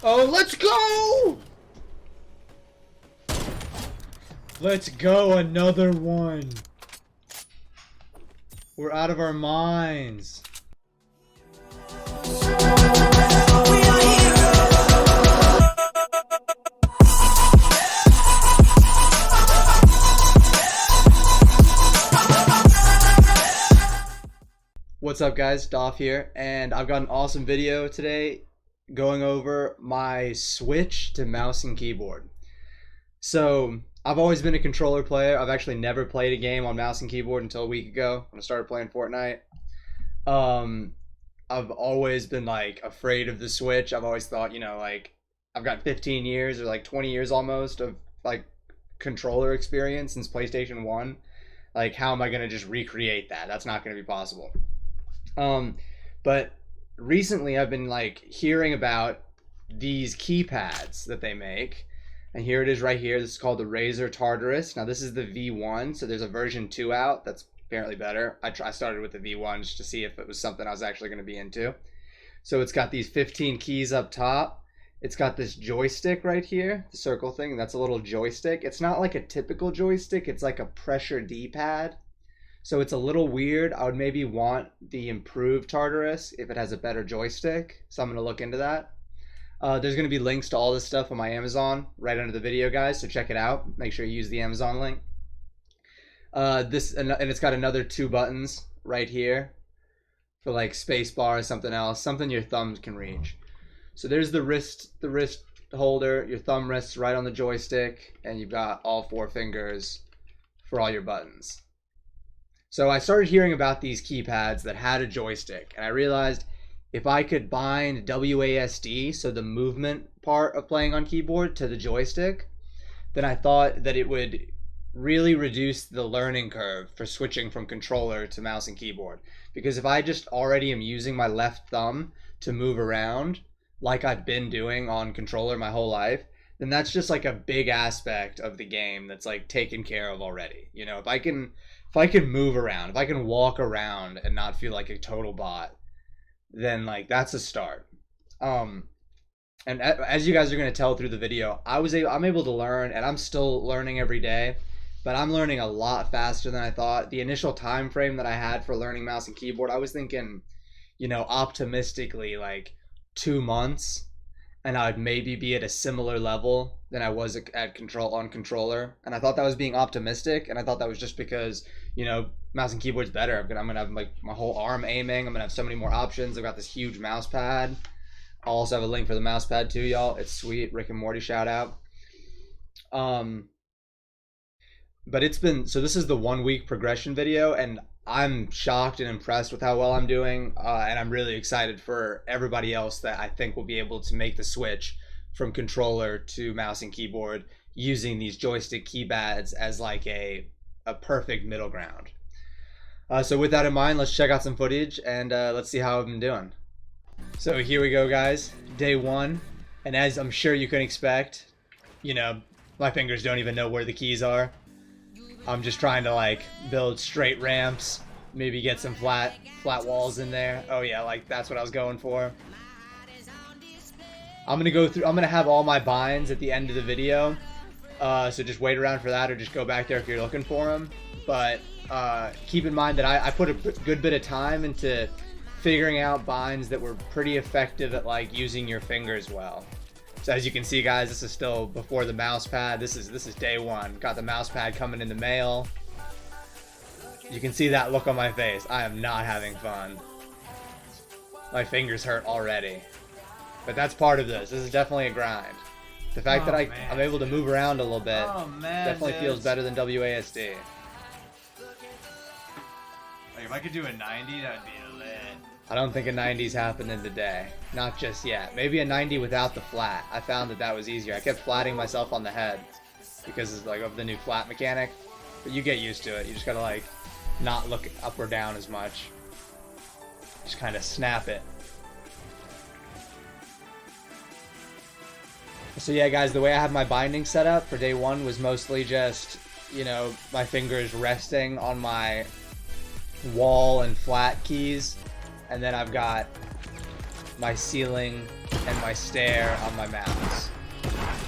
Oh, let's go! Let's go, another one. We're out of our minds. What's up guys, Doff here, and I've got an awesome video today going over my switch to mouse and keyboard. So, I've always been a controller player. I've actually never played a game on mouse and keyboard until a week ago when I started playing Fortnite. I've always been like afraid of the switch. I've always thought, you know, like I've got 15 years or like 20 years almost of like controller experience since PlayStation 1. Like, how am I going to just recreate that? That's not going to be possible. But recently I've been like hearing about these keypads that they make, and here it is right here. This is called the Razer Tartarus. Now this is the V1, so there's a version 2 out that's apparently better. I started with the V1 just to see if it was something I was actually going to be into. So it's got these 15 keys up top. It's got this joystick right here, the circle thing. That's a little joystick. It's not like a typical joystick. It's like a pressure D-pad. So it's a little weird. I would maybe want the improved Tartarus if it has a better joystick. So I'm going to look into that. There's going to be links to all this stuff on my Amazon right under the video, guys. So check it out. Make sure you use the Amazon link. And it's got another 2 buttons right here for like space bar or something else. Something your thumbs can reach. So there's the wrist holder. Your thumb rests right on the joystick. And you've got all 4 fingers for all your buttons. So I started hearing about these keypads that had a joystick, and I realized if I could bind WASD, so the movement part of playing on keyboard, to the joystick, then I thought that it would really reduce the learning curve for switching from controller to mouse and keyboard. Because if I just already am using my left thumb to move around, like I've been doing on controller my whole life, then that's just like a big aspect of the game that's like taken care of already. You know, if I can move around, if I can walk around and not feel like a total bot, then like that's a start. And as you guys are going to tell through the video, I'm able to learn, and I'm still learning every day, but I'm learning a lot faster than I thought. The initial time frame that I had for learning mouse and keyboard, I was thinking, you know, optimistically like 2 months, and I'd maybe be at a similar level than I was at controller. And I thought that was being optimistic, and I thought that was just because, you know, mouse and keyboard's better. I'm gonna have like my whole arm aiming. I'm gonna have so many more options. I've got this huge mouse pad. I'll also have a link for the mouse pad too, y'all. It's sweet. Rick and Morty shout out. But it's been, so this is the 1 week progression video, and I'm shocked and impressed with how well I'm doing, and I'm really excited for everybody else that I think will be able to make the switch from controller to mouse and keyboard using these joystick keypads as like a perfect middle ground. So with that in mind, let's check out some footage and let's see how I've been doing. So here we go, guys. Day 1, and as I'm sure you can expect, you know, my fingers don't even know where the keys are. I'm just trying to like build straight ramps, maybe get some flat walls in there. Oh yeah, like that's what I was going for. I'm gonna have all my binds at the end of the video, so just wait around for that, or just go back there if you're looking for them. But keep in mind that I put a good bit of time into figuring out binds that were pretty effective at like using your fingers well. So as you can see, guys, this is still before the mouse pad. This is day 1. Got the mouse pad coming in the mail. You can see that look on my face. I am not having fun. My fingers hurt already. But that's part of this. This is definitely a grind. The fact that I'm able to move around a little bit definitely feels better than WASD. Like if I could do a 90, that would be lit. I don't think a 90's happening today. Not just yet. Maybe a 90 without the flat. I found that was easier. I kept flatting myself on the head because it's like of the new flat mechanic. But you get used to it. You just gotta like not look up or down as much. Just kind of snap it. So yeah, guys, the way I have my binding set up for day 1 was mostly just, you know, my fingers resting on my wall and flat keys, and then I've got my ceiling, and my stair on my mouse.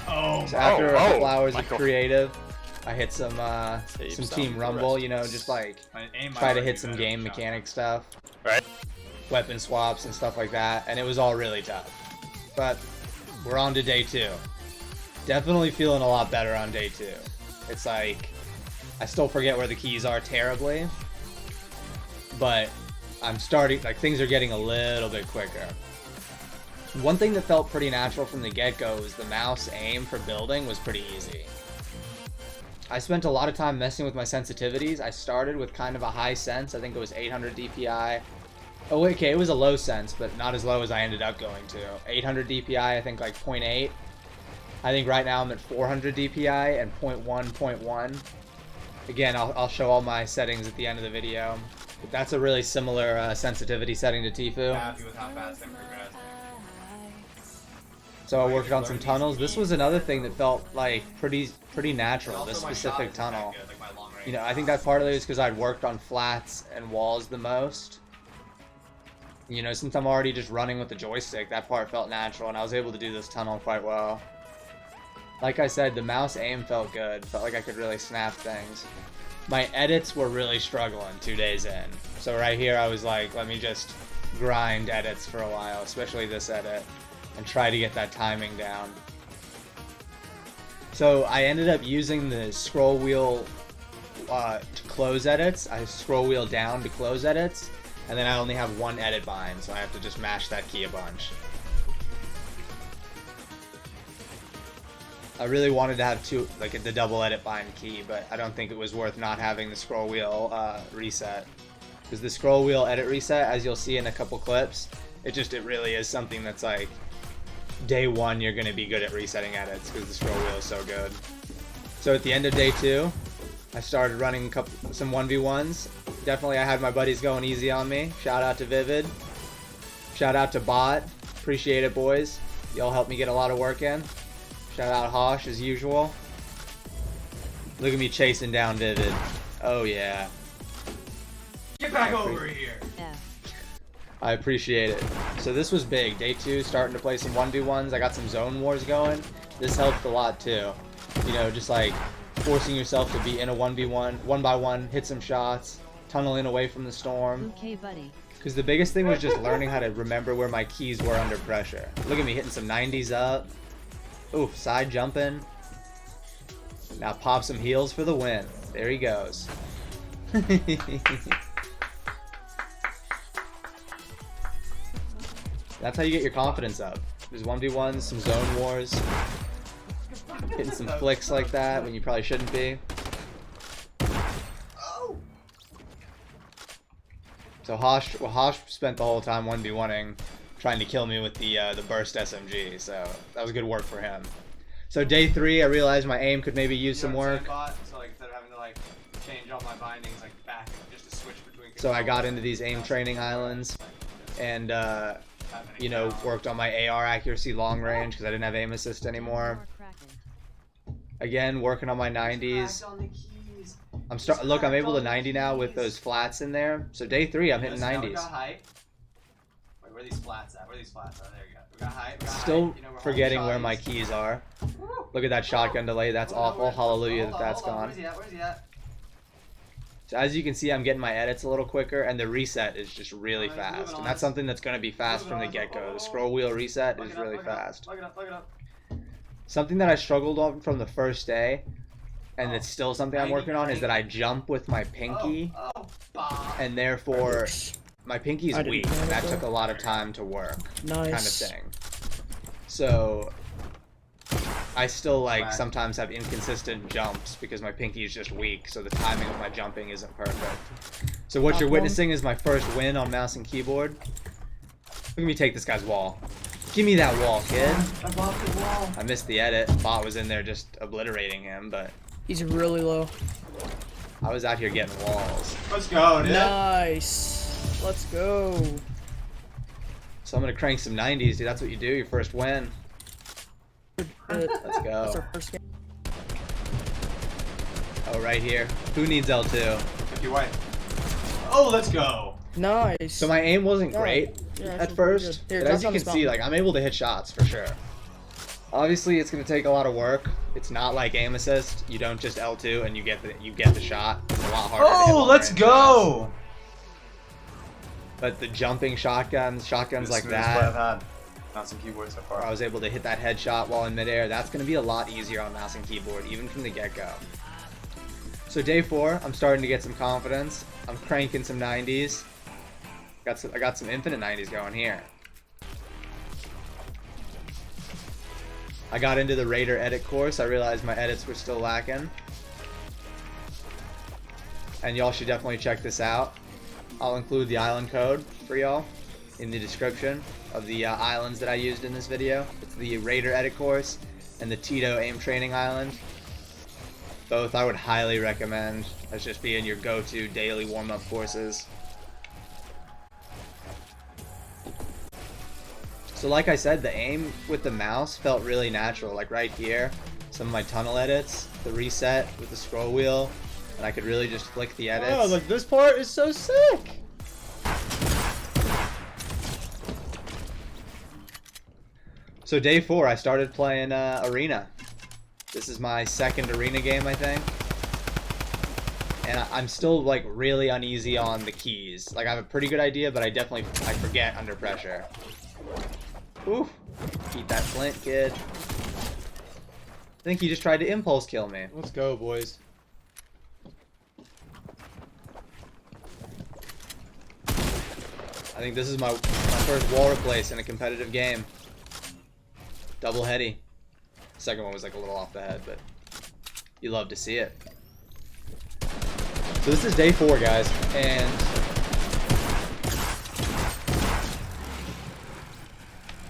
Oh, So after Flowers of Michael. Creative, I hit some Save Team some Rumble, rest. you know, just like my aim try to might hit be some better game with mechanic stuff, Right? weapon swaps and stuff like that, and it was all really tough. But we're on to day 2. Definitely feeling a lot better on day 2. It's like, I still forget where the keys are terribly, but I'm starting, like, things are getting a little bit quicker. One thing that felt pretty natural from the get-go was the mouse aim for building was pretty easy. I spent a lot of time messing with my sensitivities. I started with kind of a high sense. I think it was 800 DPI. Oh, okay, it was a low sense, but not as low as I ended up going to. 800 DPI, I think like 0.8. I think right now I'm at 400 DPI and 0.1. Again, I'll show all my settings at the end of the video. But that's a really similar sensitivity setting to Tfue. happy with how fast I'm progressing. So I worked on some tunnels. This was another thing that felt like pretty natural, Also, this my specific shot isn't that tunnel. good, like my long range You know, I think that partly is because I'd worked on flats and walls the most. You know, since I'm already just running with the joystick, that part felt natural, and I was able to do this tunnel quite well. Like I said, the mouse aim felt good. Felt like I could really snap things. My edits were really struggling 2 days in. So right here, I was like, let me just grind edits for a while, especially this edit, and try to get that timing down. So I ended up using the scroll wheel to close edits. I scroll wheel down to close edits, and then I only have one edit bind, so I have to just mash that key a bunch. I really wanted to have two, like the double edit bind key, but I don't think it was worth not having the scroll wheel reset. Because the scroll wheel edit reset, as you'll see in a couple clips, it really is something that's like, day 1 you're going to be good at resetting edits because the scroll wheel is so good. So at the end of day 2, I started running some 1v1s. Definitely I had my buddies going easy on me. Shout out to Vivid. Shout out to Bot. Appreciate it, boys. Y'all helped me get a lot of work in. Shout out Hosh as usual. Look at me chasing down Vivid. Oh yeah. Get back over here! I appreciate it. So this was big. Day 2, starting to play some 1v1s. I got some zone wars going. This helped a lot too. You know, just like forcing yourself to be in a 1v1, 1x1, hit some shots, tunnel in away from the storm. Okay, buddy. Because the biggest thing was just learning how to remember where my keys were under pressure. Look at me hitting some 90s up. Oof, side jumping. Now pop some heals for the win. There he goes. That's how you get your confidence up. There's 1v1s, some zone wars. Hitting some flicks like that when you probably shouldn't be. So Hosh spent the whole time 1v1ing, trying to kill me with the burst SMG, so that was good work for him. So day 3, I realized my aim could maybe use some work. So like instead of having to like change all my bindings like back just to switch between. So I got into these aim training islands, and you know, worked on my AR accuracy long range because I didn't have aim assist anymore. Again, working on my 90s. Look, I'm able to 90 now with those flats in there. So day 3, I'm hitting 90s. Wait, where are these flats at? Where are these flats? Oh, there you go. We got height. We got Still height. You know, we're forgetting holding where my shotties. keys are. Look at that shotgun delay. That's awful. Hallelujah that that's gone. Where's he at? Where's he at? So as you can see, I'm getting my edits a little quicker, and the reset is just really fast. And that's something that's going to be fast from the get-go. The scroll wheel reset is really fast. Look it up. Look it up. Something that I struggled on from the first day, and it's still something I'm working on, is that I jump with my pinky, and therefore my pinky's I didn't weak, know and that that. took a lot of time to work, kind of Nice. thing. So I still like sometimes have inconsistent jumps because my pinky is just weak, so the timing of my jumping isn't perfect. So what you're witnessing is my first win on mouse and keyboard. Look at me take this guy's wall. Give me that wall, kid. I blocked the wall. I missed the edit. Bot was in there just obliterating him, but He's really low. I was out here getting walls. Let's go, dude. Nice. Let's go. So I'm gonna crank some 90s, dude. That's what you do. Your first win. Let's That's go. our first game. Oh, right here. Who needs L2? 50 white. Oh, let's go. Nice. So my aim wasn't Yeah. great Yeah, at actually pretty first, good. Here, but drop as you down can this see, mountain. like I'm able to hit shots for sure. Obviously, it's gonna take a lot of work. It's not like aim assist. You don't just L2 and you get the shot. It's a lot harder. to hit Oh, long let's range go! shots. But the jumping shotguns like Smoothest that, play I've had. Mouse and keyboard so where I far. was able to hit that headshot while in midair, that's going to be a lot easier on mouse and keyboard, even from the get-go. So day 4, I'm starting to get some confidence. I'm cranking some 90s. I got some infinite 90s going here. I got into the Raider edit course. I realized my edits were still lacking. And y'all should definitely check this out. I'll include the island code for y'all in the description of the islands that I used in this video. It's the Raider edit course and the Teadoh aim training island. Both I would highly recommend as just being your go-to daily warm-up courses. So like I said, the aim with the mouse felt really natural. Like right here, some of my tunnel edits, the reset with the scroll wheel, and I could really just flick the edits. Oh, like this part is so sick. So day 4, I started playing Arena. This is my second Arena game, I think. And I'm still like really uneasy on the keys. Like I have a pretty good idea, but I forget under pressure. Oof. Eat that flint, kid. I think he just tried to impulse kill me. Let's go, boys. I think this is my first wall replace in a competitive game. Double heady. Second one was like a little off the head, but you love to see it. So this is day 4, guys, and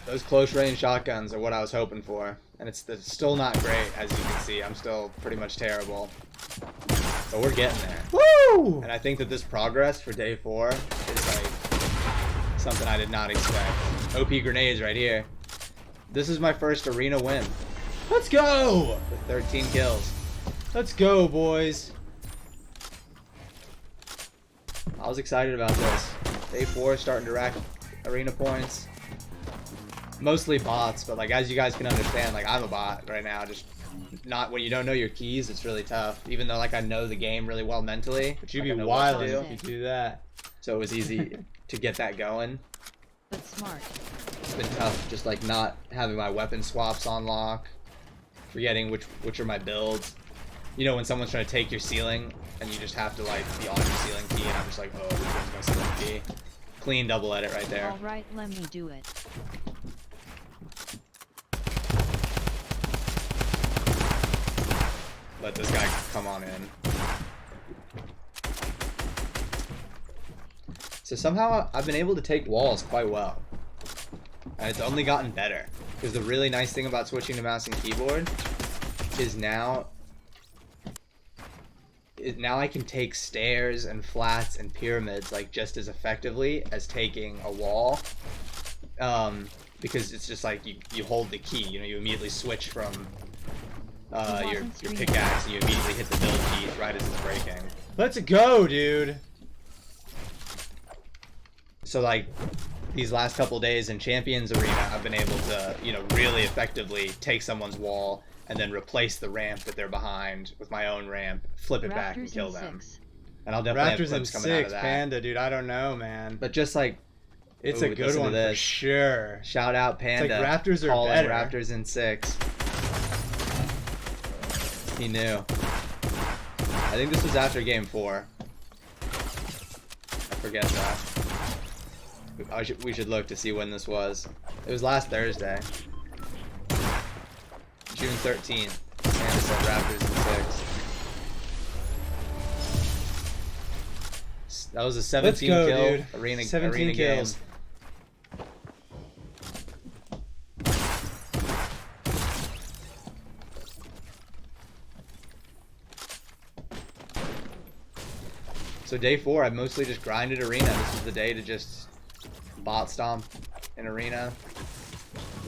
those close range shotguns are what I was hoping for, and it's still not great, as you can see. I'm still pretty much terrible, but we're getting there. Woo! And I think that this progress for day 4 is like something I did not expect. OP grenades right here. This is my first Arena win. Let's go! With 13 kills. Let's go, boys. I was excited about this. Day 4 starting to rack Arena points. Mostly bots, but like as you guys can understand, like I'm a bot right now. Just not when you don't know your keys, it's really tough. Even though like I know the game really well mentally. But you'd like, be I know what to wild do. if you do that. So it was easy to get that going. But smart. It's been tough just like not having my weapon swaps on lock. Forgetting which are my builds. You know when someone's trying to take your ceiling and you just have to like be on your ceiling key and I'm just like, oh, which one's my ceiling key? Clean double edit right there. Alright, let me do it. Let this guy come on in. So somehow I've been able to take walls quite well. And it's only gotten better. Because the really nice thing about switching to mouse and keyboard is now I can take stairs and flats and pyramids like just as effectively as taking a wall. Because it's just like you hold the key, you know, you immediately switch from your pickaxe and you immediately hit the build key right as it's breaking. Let's go, dude. So like these last couple days in Champions Arena, I've been able to, you know, really effectively take someone's wall and then replace the ramp that they're behind with my own ramp, flip it back and Raptors kill in them. 6. And I'll definitely have Raptors in clips coming out of 6, that. Panda, dude. I don't know, man. But just like, It's ooh, a good listen to one for this. sure. Shout out Panda. It's like Raptors are calling better. Raptors in 6. He knew. I think this was after game 4. I forget that. We should look to see when this was. It was last Thursday. June 13th. Panda said Raptors in 6. That was a 17 Let's go, kill dude. arena 17 kills. game. So day 4, I mostly just grinded arena. This is the day to just bot stomp in arena,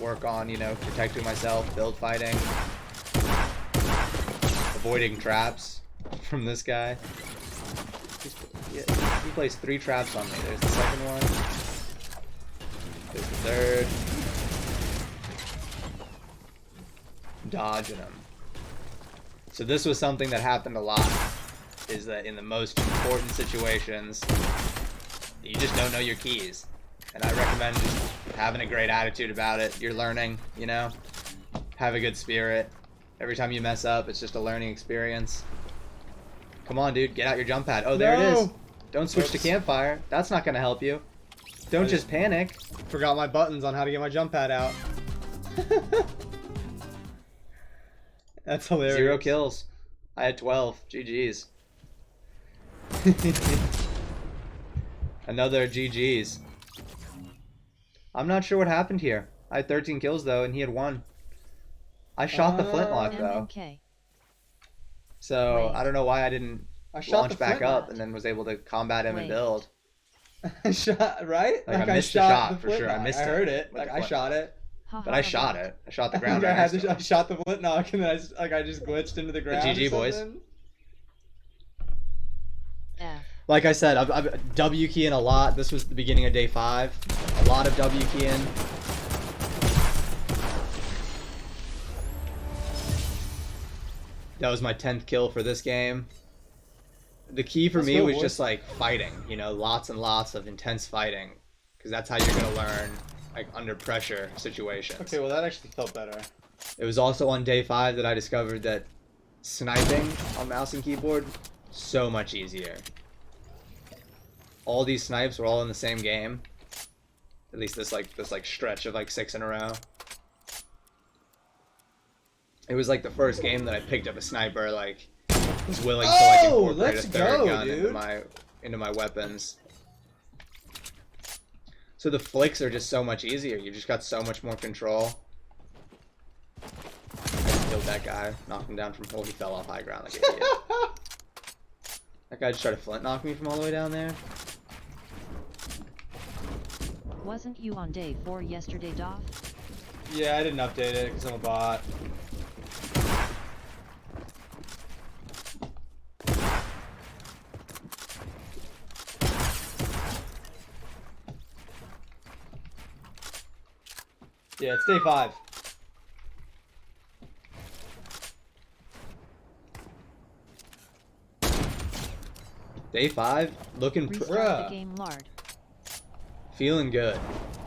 work on, you know, protecting myself, build fighting, avoiding traps from this guy. He placed 3 traps on me. There's the second one. There's the third. Dodging him. So this was something that happened a lot, is that in the most important situations, you just don't know your keys. And I recommend just having a great attitude about it. You're learning, you know? Have a good spirit. Every time you mess up, it's just a learning experience. Come on, dude. Get out your jump pad. Oh, there it is. Don't switch to campfire. That's not going to help you. Don't just panic. Forgot my buttons on how to get my jump pad out. That's hilarious. 0 kills. I had 12. GG's. Another GG's. I'm not sure what happened here. I had 13 kills though, and he had 1. I shot the flintlock though. MNK. So Wait. I don't know why I didn't launch back up and then was able to combat him and Wait. build. I shot, right? Like, I missed the shot for sure. I missed I it heard it. with Like the I flintlock. shot it. But I shot it. I shot the ground I, right had next to I him. shot the flint knock and then I just glitched into the ground. GG, or boys. something. F. Like I said, I've W keying a lot. This was the beginning of day 5. A lot of W keying. That was my 10th kill for this game. The key for Let's me go, was boys. just like fighting, you know, lots and lots of intense fighting, because that's how you're gonna learn like under pressure situations. Okay, well that actually felt better. It was also on day 5 that I discovered that sniping on mouse and keyboard so much easier. All these snipes were all in the same game. At least this stretch of like 6 in a row. It was like the first game that I picked up a sniper, like was willing to like incorporate let's a third go, gun dude. into my weapons. So the flicks are just so much easier. You just got so much more control. I killed that guy, knocked him down from hole. He fell off high ground like an idiot. That guy just tried to flint knock me from all the way down there. Wasn't you on day 4 yesterday, Doff? Yeah, I didn't update it because I'm a bot. Yeah, it's day 5. Day 5, looking Restart the game, lard. feeling good.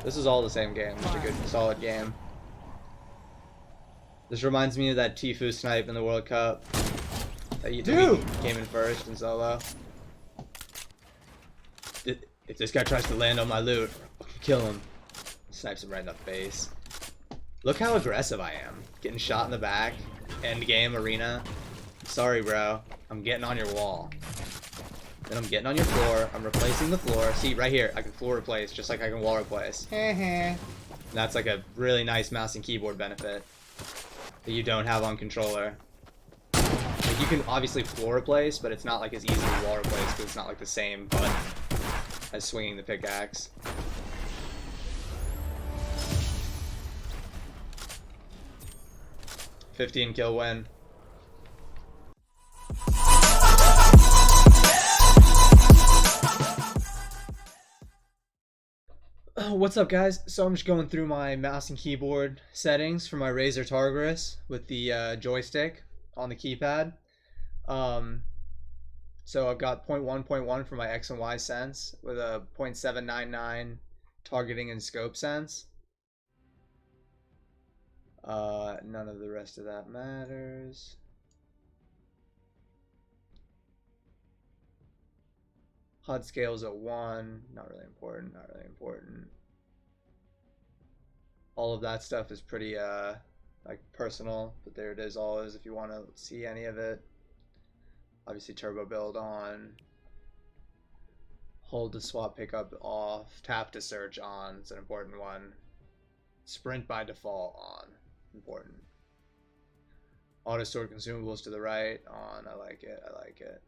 This is all the same game. It's a good, solid game. This reminds me of that Tfue snipe in the World Cup. That you Dude! came in first in solo. If this guy tries to land on my loot, kill him. Snipes him right in the face. Look how aggressive I am. Getting shot in the back. End game arena. Sorry, bro. I'm getting on your wall. Then I'm getting on your floor. I'm replacing the floor. See, right here, I can floor replace just like I can wall replace. And that's like a really nice mouse and keyboard benefit that you don't have on controller. Like, you can obviously floor replace, but it's not like as easy to wall replace because it's not like the same button as swinging the pickaxe. $15 kill win. What's up, guys? So I'm just going through my mouse and keyboard settings for my Razer Tartarus with the joystick on the keypad. So I've got 0.1.1 for my X and Y sense with a 0.799 targeting and scope sense. None of the rest of that matters. HUD scale's at 1. Not really important. Not really important. All of that stuff is pretty like personal, but there it is always if you want to see any of it. Obviously turbo build on. Hold to swap pickup off. Tap to search on. It's an important one. Sprint by default on. Important. Auto store consumables to the right on. I like it. I like it.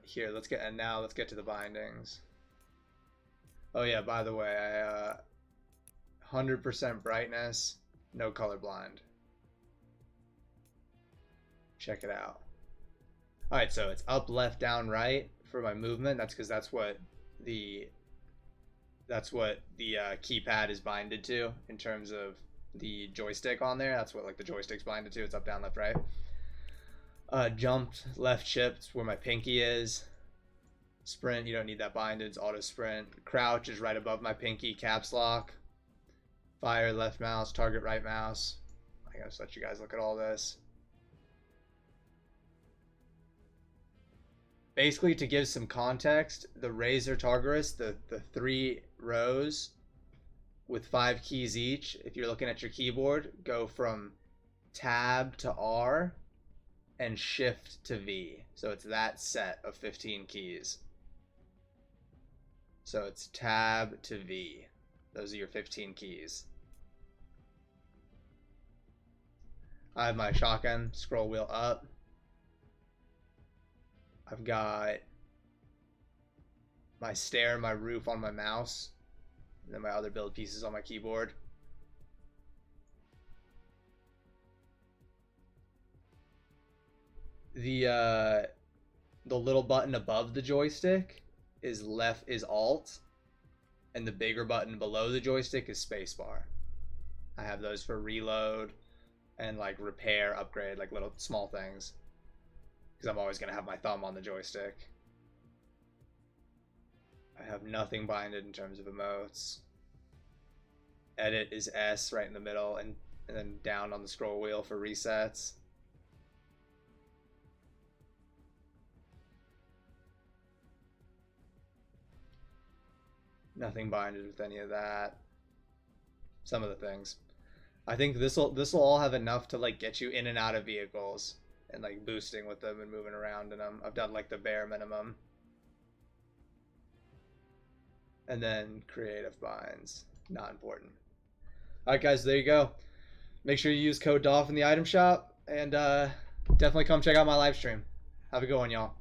Here, let's get to the bindings. Oh yeah, by the way, I 100% brightness, no color blind. check it out. All right, so it's up, left, down, right for my movement. That's because that's what the keypad is binded to in terms of the joystick on there. That's what like the joystick's binded to. It's up, down, left, right. Jumped, left shift where my pinky is. Sprint, you don't need that binded. It's auto sprint. Crouch is right above my pinky. Caps lock. Fire, left mouse. Target, right mouse. I gotta just let you guys look at all this. Basically, to give some context, the Razer Tartarus, the 3 rows with 5 keys each, if you're looking at your keyboard, go from tab to R and shift to V. So it's that set of 15 keys. So it's tab to V. Those are your 15 keys. I have my shotgun scroll wheel up. I've got my stair, my roof on my mouse, and then my other build pieces on my keyboard. The little button above the joystick is Alt, and the bigger button below the joystick is spacebar. I have those for reload and like repair, upgrade, like little small things. Because I'm always going to have my thumb on the joystick. I have nothing binded in terms of emotes. Edit is S right in the middle, and then down on the scroll wheel for resets. Nothing binded with any of that. Some of the things. I think this'll all have enough to like get you in and out of vehicles. And like boosting with them and moving around in them. I've done like the bare minimum. And then creative binds. Not important. Alright guys, there you go. Make sure you use code DOFF in the item shop. And definitely come check out my live stream. Have a good one, y'all.